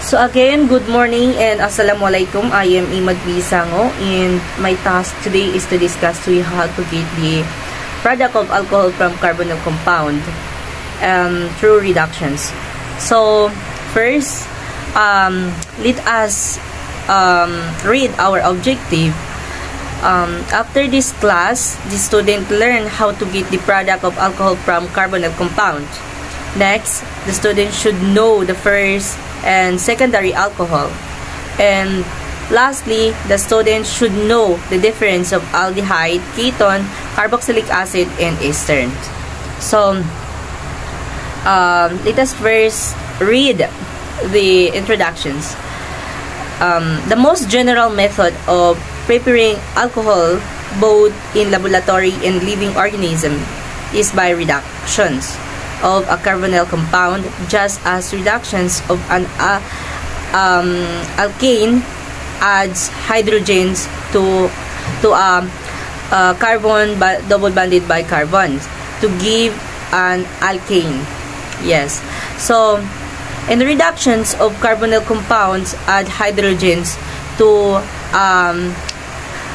So again, good morning and assalamualaikum. I am Imad Bisango and my task today is to discuss to you how to get the product of alcohol from carbonyl compound through reductions. So first, let us read our objective. After this class, the student learn how to get the product of alcohol from carbonyl compound. Next, the student should know the first and secondary alcohol. And lastly, the student should know the difference of aldehyde, ketone, carboxylic acid, and ester. So, let us first read the introductions. The most general method of preparing alcohol, both in laboratory and living organism, is by reductions of a carbonyl compound, just as reductions of an alkane adds hydrogens to a carbon double bonded by carbons to give an alkane. Yes. So, in reductions of carbonyl compounds add hydrogens to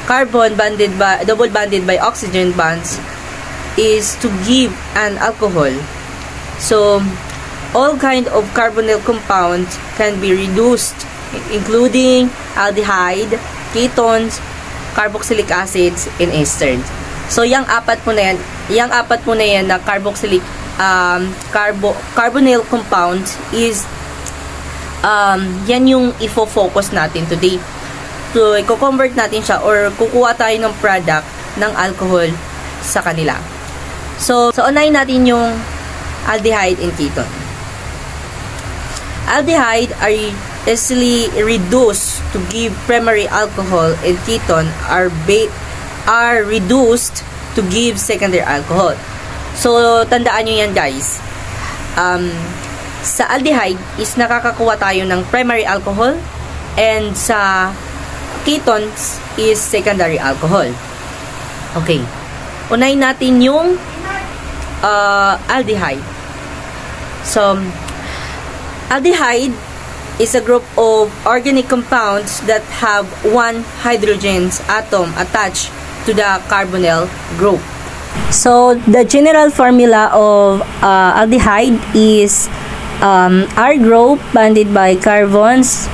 carbon bonded by double bonded by oxygen bonds is to give an alcohol. So, all kind of carbonyl compounds can be reduced, including aldehyde, ketones, carboxylic acids, and ester. So, yung apat po na yan na carboxylic carbonyl compounds is yan yung ifo-focus natin today. So, i-convert natin siya or kukuha tayo ng product ng alcohol sa kanila. So unahin natin yung aldehyde and ketone. Aldehyde are easily reduced to give primary alcohol, and ketone are reduced to give secondary alcohol. So, tandaan nyo yan, guys. Sa aldehyde is nakakakuha tayo ng primary alcohol, and sa ketones is secondary alcohol. Okay. Unahin natin yung aldehyde. So, aldehyde is a group of organic compounds that have one hydrogen atom attached to the carbonyl group. So, the general formula of aldehyde is R group bonded by carbons,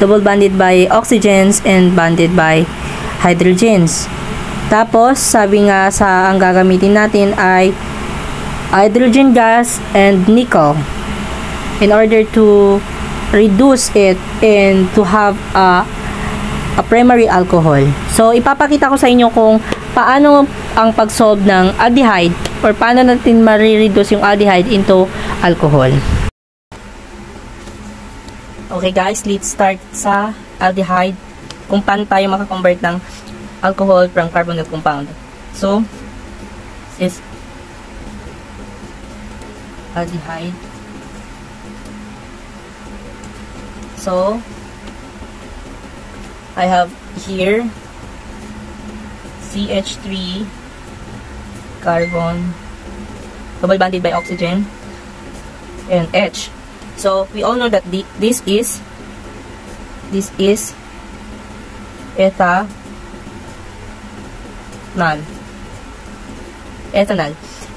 double bonded by oxygens, and bonded by hydrogens. Tapos, sabi nga sa ang gagamitin natin ay hydrogen gas and nickel in order to reduce it and to have a primary alcohol. So, ipapakita ko sa inyo kung paano ang pag-solve ng aldehyde or paano natin ma-reduce yung aldehyde into alcohol. Okay guys, let's start sa aldehyde kung paano tayo makakonvert ng alcohol from carbonyl compound. So, this is aldehyde. So, I have here CH3 carbon double bonded by oxygen and H. So, we all know that this is ethanol.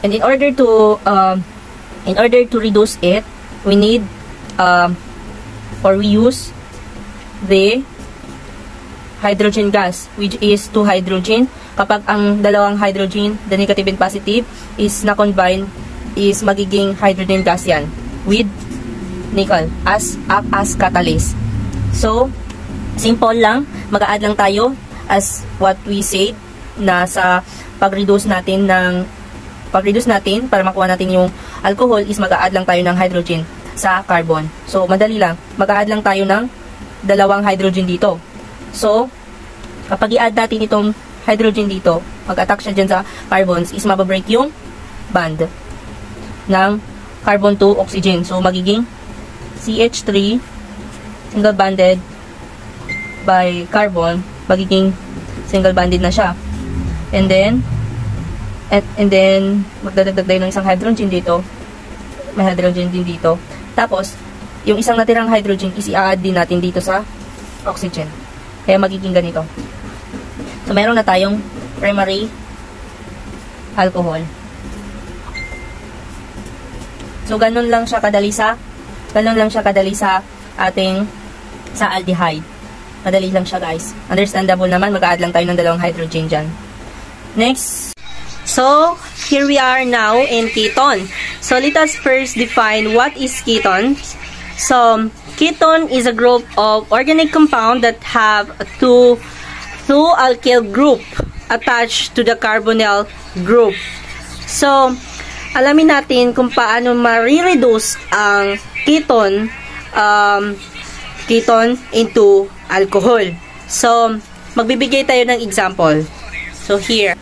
And in order to reduce it, we need or we use the hydrogen gas, which is 2 hydrogen. Kapag ang dalawang hydrogen, the negative and positive, is na-combine, is magiging hydrogen gas yan with nickel as catalyst. So, simple lang, mag-a-add lang tayo as what we said na sa pag-reduce natin para makuha natin yung alcohol is mag-a-add lang tayo ng hydrogen sa carbon. So, madali lang. Mag-a-add lang tayo ng dalawang hydrogen dito. So, kapag i-add natin itong hydrogen dito, mag-attack siya dyan sa carbons, is mababreak yung bond ng carbon to oxygen. So, magiging CH3 single bonded by carbon, magiging single bonded na siya. And then magdadagdag tayo ng isang hydrogen dito. May hydrogen din dito. Tapos, yung isang natirang hydrogen is i-add din natin dito sa oxygen. Kaya magiging ganito. So, meron na tayong primary alcohol. So, ganun lang siya kadali sa ating sa aldehyde. Madali lang siya, guys. Understandable naman, mag-add lang tayo ng dalawang hydrogen dyan. Next. So, here we are now in ketone. So, let us first define what is ketone. So, ketone is a group of organic compound that have two alkyl group attached to the carbonyl group. So, alamin natin kung paano ma-reduce ang ketone into alcohol. So, magbibigay tayo ng example. So, here.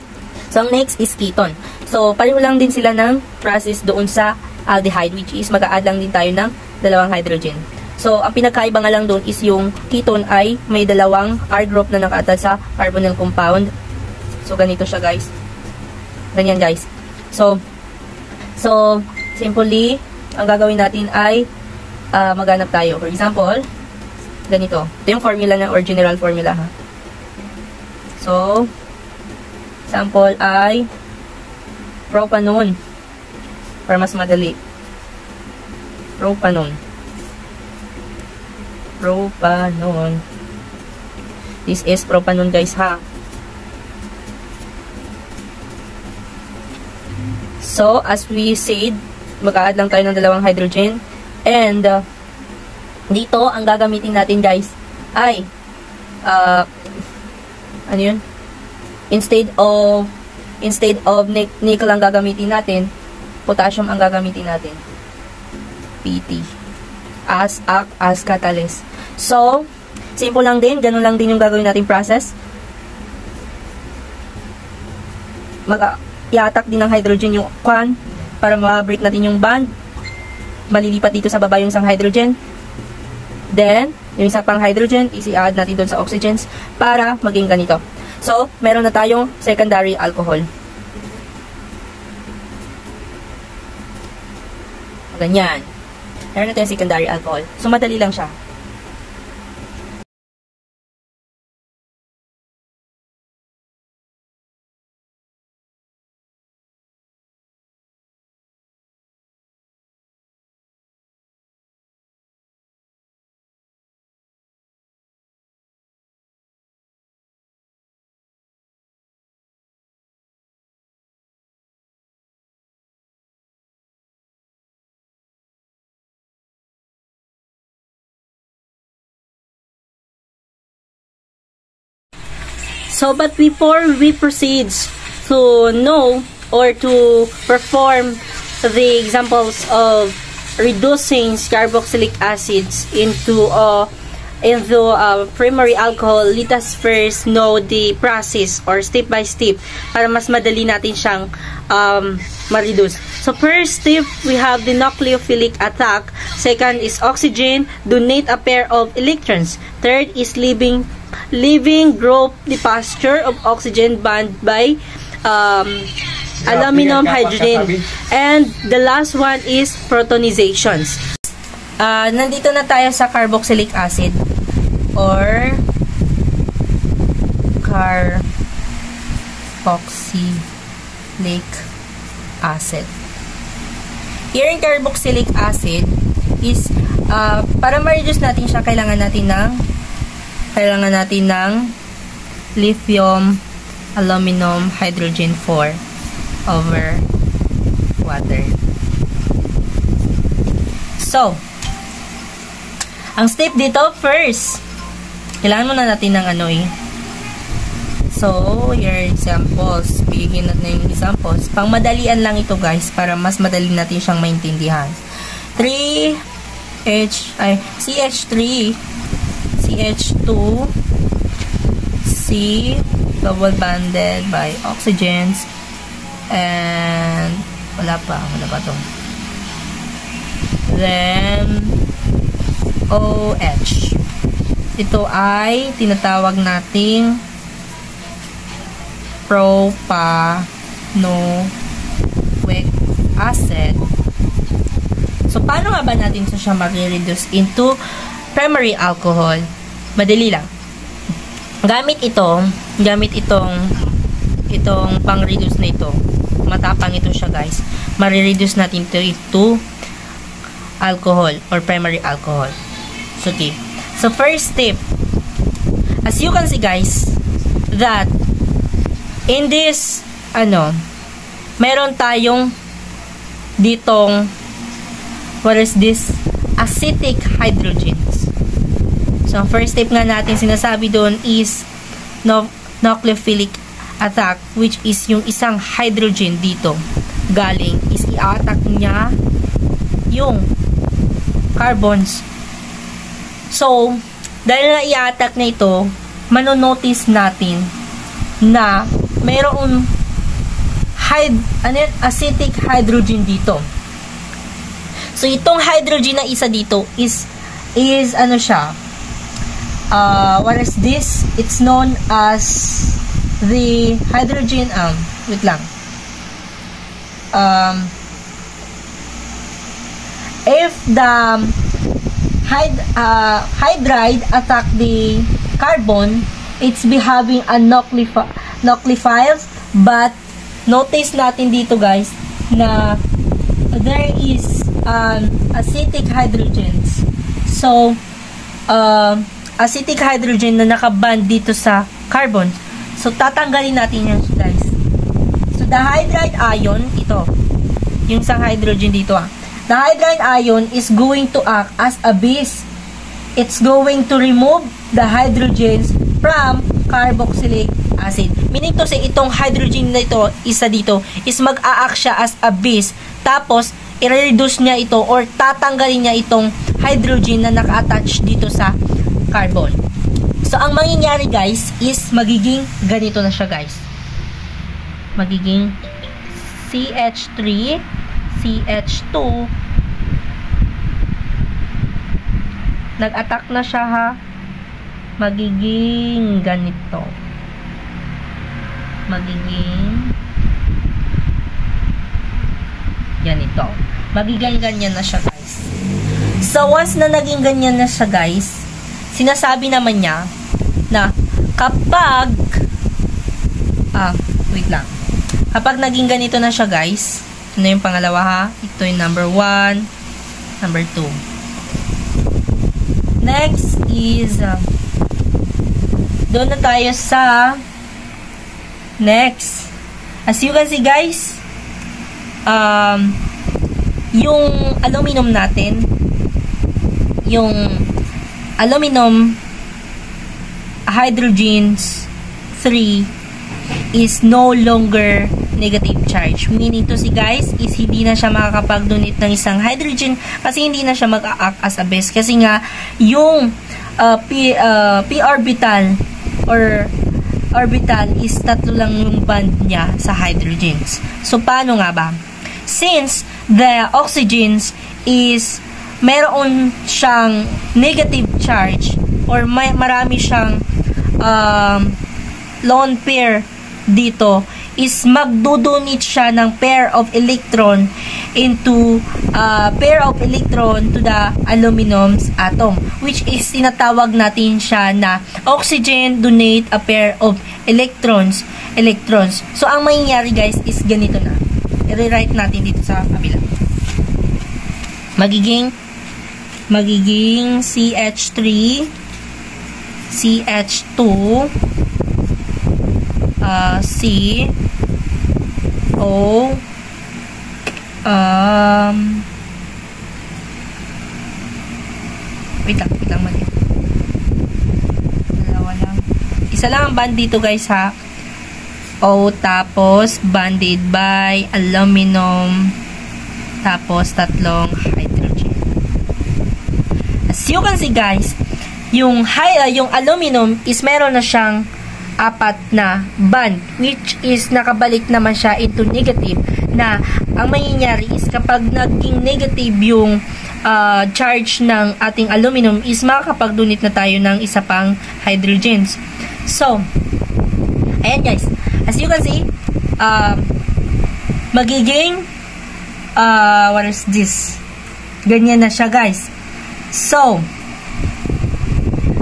So, next is ketone. So, pareho lang din sila ng process doon sa aldehyde, which is mag-a-add lang din tayo ng dalawang hydrogen. So, ang pinakaiba nga lang doon is yung ketone ay may dalawang R group na naka-attach sa carbonyl compound. So, ganito siya, guys. Ganyan, guys. So, simply, ang gagawin natin ay maghanap tayo. For example, ganito. Ito yung formula na, or general formula, ha. So, example ay propanone. Para mas madali. Propanone. This is propanone, guys, ha. So, as we said, mag-a-add lang tayo ng dalawang hydrogen. And, dito, ang gagamitin natin, guys, ay, ano yun? Instead of nickel ang gagamitin natin, potassium ang gagamitin natin. PT. Act as catalyst. So, simple lang din. Ganun lang din yung gagawin natin process. I-attack din ng hydrogen yung kwan para ma-break natin yung bond. Malilipat dito sa baba yung isang hydrogen. Then, yung isa pang hydrogen, i-add natin doon sa oxygens para maging ganito. So, meron na tayong secondary alcohol. Ganyan. Meron na tayong secondary alcohol. So, madali lang siya. So, but before we proceed to know or to perform the examples of reducing carboxylic acids into primary alcohol, let us first know the process or step by step para mas madali natin siyang ma-reduce. So, first step, we have the nucleophilic attack. Second is oxygen, donate a pair of electrons. Third is leaving group departure of oxygen bound by aluminum hydrogen. And the last one is protonizations. Nandito na tayo sa carboxylic acid or carboxylic acid. Here in carboxylic acid is para ma-reduce natin siya, kailangan natin ng lithium aluminum hydrogen 4 over water. So, ang step dito, first, kailangan muna natin ng ano eh. So, your examples. Bigyan natin yung examples. Pang madalian lang ito, guys, para mas madali natin siyang maintindihan. CH3, CH2, C, double bonded by oxygens, and wala pa to. Then, OH. Ito ay tinatawag nating propanoic acid. So, paano nga ba natin siya ma-reduce into primary alcohol? Madali lang. Gamit itong pang-reduce na ito. Matapang ito siya, guys. Ma-reduce natin ito alcohol or primary alcohol. So, okay. So, first step, as you can see, guys, that in this, meron tayong ditong, what is this? Acetic hydrogens. So, ang first step nga natin sinasabi doon is nucleophilic attack, which is yung isang hydrogen dito galing is i-attack niya yung carbons. So, dahil na i-attack na ito, manonotice natin na mayroong acetic hydrogen dito. So, itong hydrogen na isa dito is siya, what is this? It's known as the hydrogen, wait lang. If the hydride attack the carbon, it's behaving a nucleophiles, but notice natin dito, guys, na there is acetic hydrogens. So, acetic hydrogen na nakaband dito sa carbon. So, tatanggalin natin yan, guys. So, the hydride ion, ito, yung isang hydrogen dito, the hydride ion is going to act as a base. It's going to remove the hydrogens from carboxylic acid. Meaning to say, itong hydrogen na ito, isa dito, is mag-a-act siya as a base. Tapos, i-reduce niya ito or tatanggalin niya itong hydrogen na naka-attach dito sa carbon. So, ang mangyayari, guys, is magiging ganito na siya, guys. Magiging CH3, CH2, nag-attack na siya, ha. Magiging ganito. Magiging ganito. Magiging ganyan na siya, guys. So, once na naging ganyan na siya, guys, sinasabi naman niya na kapag wait lang. Kapag naging ganito na siya, guys, ano yung pangalawa, ha? Ito yung number 1, number 2. Next is doon na tayo sa next. As you can see, guys, yung aluminum natin, yung aluminum hydrogens 3 is no longer negative charge. Meaning to si, guys, is hindi na siya makakapag-donate ng isang hydrogen kasi hindi na siya mag-act as a base. Kasi nga, yung p orbital or orbital is tatlo lang yung band niya sa hydrogens. So, paano nga ba? Since the oxygens is meron siyang negative charge or marami siyang lone pair dito, is magdodonate siya ng pair of electron into pair of electron to the aluminum's atom, which is tinatawag natin siya na oxygen donate a pair of electrons. So, ang mangyayari, guys, is ganito na. I-rewrite natin dito sa kabila. Magiging CH3, CH2, C, O, wait lang mali. Dalawa lang. Isa lang ang band dito, guys, ha. O, tapos banded by aluminum, tapos tatlong hydrogen. As you can see, guys, yung aluminum is meron na siyang 4 na band, which is nakabalik naman siya into negative, na ang mangyayari is kapag naging negative yung charge ng ating aluminum is makakapag-donate na tayo ng isa pang hydrogens. So, ayan, guys, as you can see, magiging what is this? ganyan na siya, guys. So,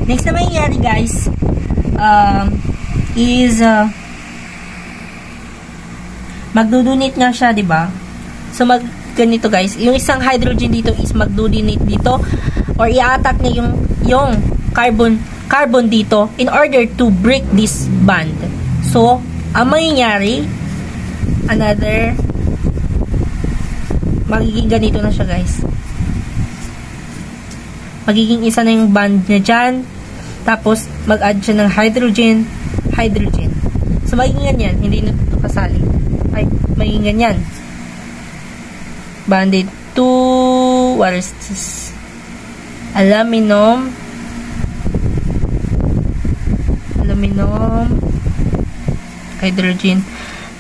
next na mangyayari, guys, is magdudunit nga siya, di ba? So, ganito, guys. Yung isang hydrogen dito is magdudunit dito or i-attack niya yung carbon dito in order to break this bond. So, ang mangyayari, magiging ganito na siya, guys. Magiging isa na yung bond niya dyan. Tapos, mag-add siya ng hydrogen. So, magiging ganyan. Hindi na ito kasali. Ay, magiging ganyan. Bonded to, what is this? Aluminum, hydrogen.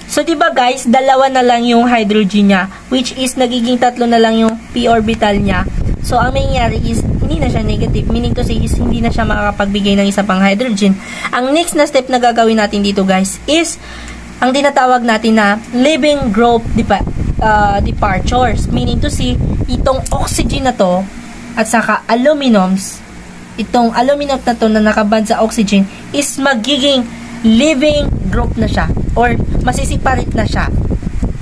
So, diba guys, dalawa na lang yung hydrogen niya, which is nagiging tatlo na lang yung p orbital niya. So, ang mangyayari is, hindi na siya negative. Meaning to say is, hindi na siya makakapagbigay ng isa pang hydrogen. Ang next na step na gagawin natin dito guys, is, ang tinatawag natin na leaving group departures. Meaning to say, itong oxygen na to, at saka aluminums, itong aluminum na to na nakaband sa oxygen, is magiging leaving group na siya. Or, masisiparate na siya.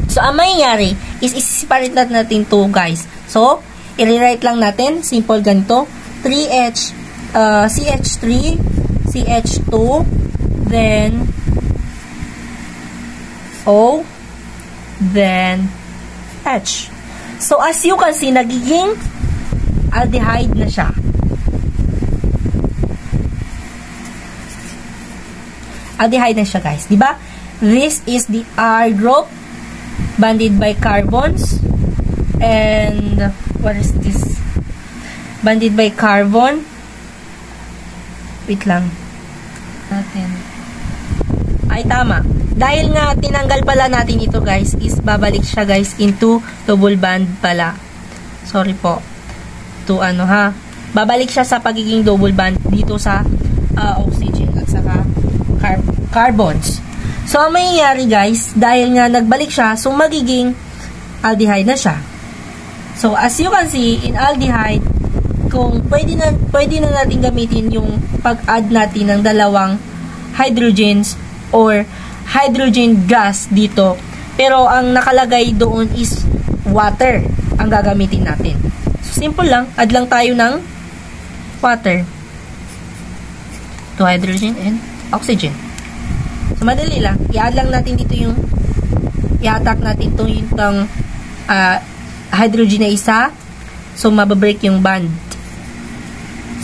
So, ang mangyayari is isiparate natin to guys. So, i-rewrite lang natin. Simple ganito. 3H, CH3, CH2, then O, then H. So, as you can see, nagiging aldehyde na siya. Aldehyde na siya, guys. Diba? This is the R group bonded by carbons. And, what is this? Bonded by carbon. Wait lang. Ay, tama. Dahil nga, tinanggal pala natin ito, guys, is babalik siya, guys, into double bond pala. Sorry po. To ano, ha? Babalik siya sa pagiging double bond dito sa oxygen at saka carbons. So, ang mangyayari, guys, dahil nga nagbalik siya, so magiging aldehyde na siya. So, as you can see, in aldehyde, kung pwede na natin gamitin yung pag-add natin ng dalawang hydrogens or hydrogen gas dito. Pero, ang nakalagay doon is water ang gagamitin natin. So, simple lang. Add lang tayo ng water to hydrogen and oxygen. So, madali lang. I-add lang natin dito yung i-attack natin itong hydrogen na isa. So, mababreak yung bond.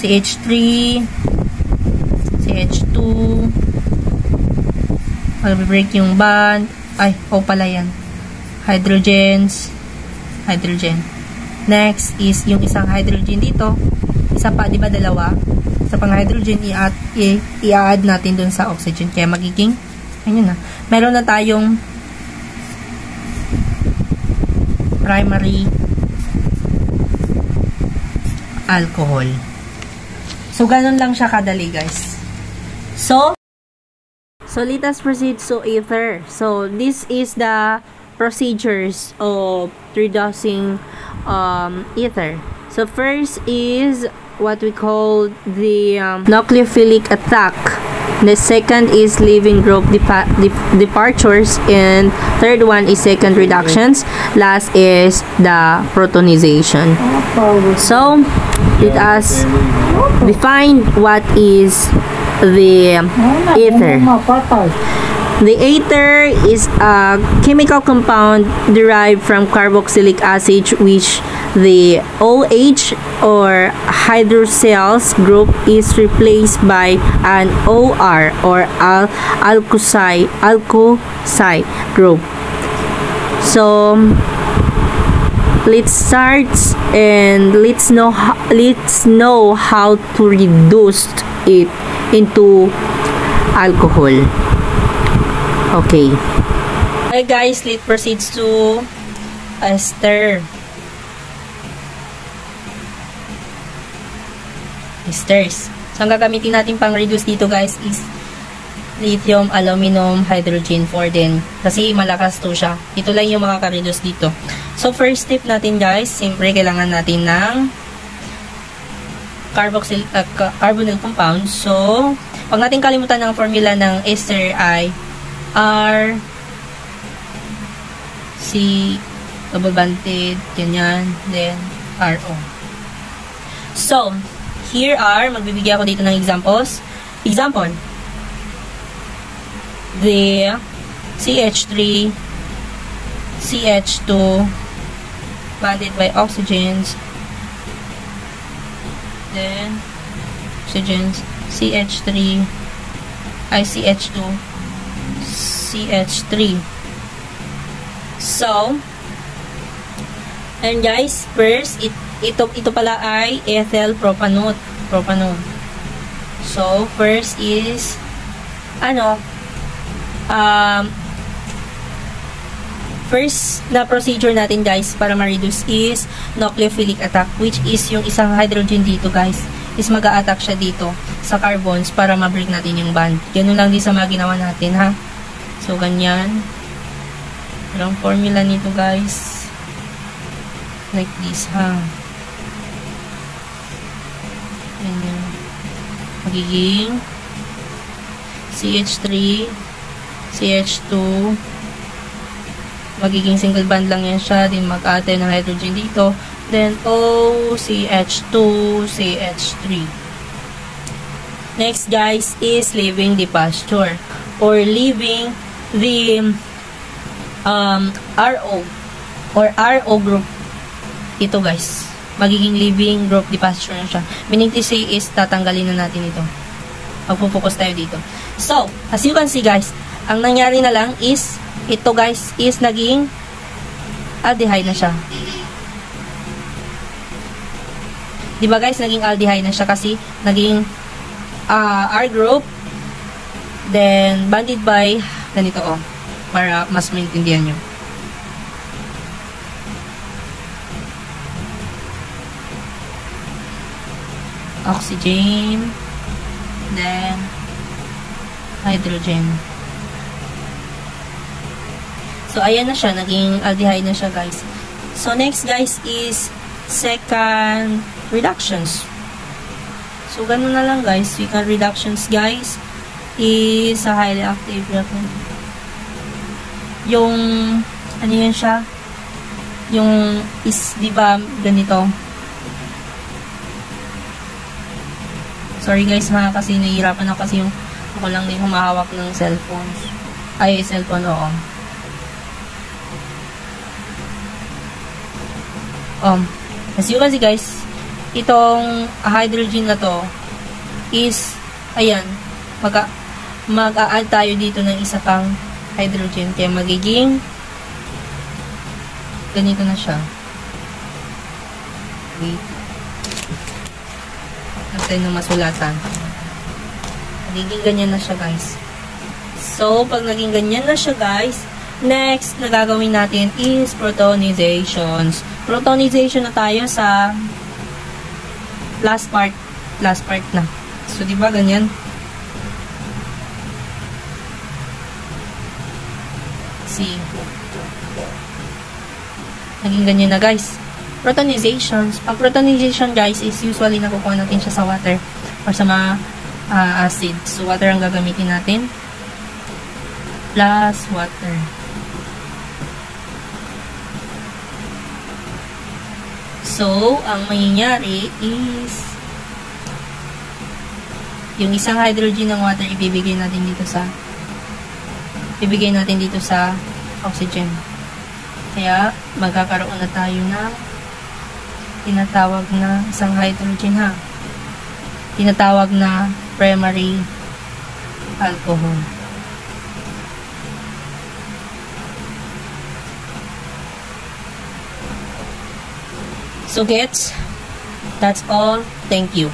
CH3, CH2, mababreak yung bond. Ay, O pala yan. Hydrogen. Next is yung isang hydrogen dito. Isa pa, di ba dalawa? Isa pang hydrogen, i-add natin dun sa oxygen. Kaya magiging, ayun na. Meron na tayong primary alcohol. So, ganun lang siya kadali, guys. So, let us proceed to ether. So, this is the procedures of reducing ether. So, first is what we call the nucleophilic attack. The second is leaving group departures, and third one is second reductions. Last is the protonization. So, let us define what is the ether. The ether is a chemical compound derived from carboxylic acid, which the OH or hydroxyls group is replaced by an OR or alkoxide group. So, let's start and let's know how to reduce it into alcohol. Okay. Hi guys, let's proceed to ester. Esters. So, ang gagamitin natin pang reduce dito guys is lithium, aluminum, hydrogen 4 din. Kasi malakas to siya. Ito lang yung makaka-reduce dito. So, first step natin guys, siyempre kailangan natin ng carbonyl compound. So, huwag natin kalimutan ng formula ng ester ay R, C, double bonded, ganyan, then RO. So, here are, magbibigay ako dito ng examples. Example, the CH3, CH2, bonded by oxygens, then oxygens, CH3, CH2, CH3. So, and guys, first, ito pala ay ethyl propanone. So, first is, first na procedure natin guys para ma-reduce is nucleophilic attack, which is yung isang hydrogen dito guys is mag-a-attack siya dito sa carbons para ma-break natin yung bond. Ganun lang din sa mga ginawa natin ha. So, ganyan. Ang formula nito guys like this ha. Ganyan. Magiging CH3, CH2, magiging single bond lang yan siya, din mag-ate ng hydrogen dito, then O, CH2, CH3. Next guys is leaving the pasture or leaving the RO or RO group. Ito guys, magiging leaving group the pasture na siya. Meaning to say is tatanggalin na natin ito. Magpo-focus tayo dito. So, as you can see guys, ang nangyari na lang is, ito guys, is naging aldehyde na siya. Diba guys, naging aldehyde na siya kasi naging R group, then bonded by, ganito para mas maintindihan nyo. Oxygen, then hydrogen. So, ayan na siya. Naging aldehyde na siya, guys. So, next, guys, is second reductions. So, ganun na lang, guys. Second reductions, guys, is a highly active reactant. Yung, ano yun siya? Yung is, di ba, ganito? Sorry, guys, ha, kasi nahihirapan ako kasi yung ako lang din humahawak ng cellphones. Ay, cellphone, oo. As you can see guys, itong hydrogen na to is, ayan, mag-a-add tayo dito ng isa pang hydrogen. Kaya magiging ganito na siya. Wait. Natin ng masulatan. Magiging ganyan na siya guys. So, pag naging ganyan na siya guys, next na gagawin natin is protonizations. Protonization na tayo sa last part na. So, di ba ganyan? See. Naging ganyan na guys. Protonizations. Pag protonization guys is usually nakukuha natin siya sa water or sa mga acid. So, water ang gagamitin natin. Plus water. So, ang mangyayari is yung isang hydrogen ng water ibibigay natin dito sa oxygen. Kaya, magkakaroon na tayo ng tinatawag na isang hydrogen ha. Tinatawag na primary alcohol. So, gets? That's all. Thank you.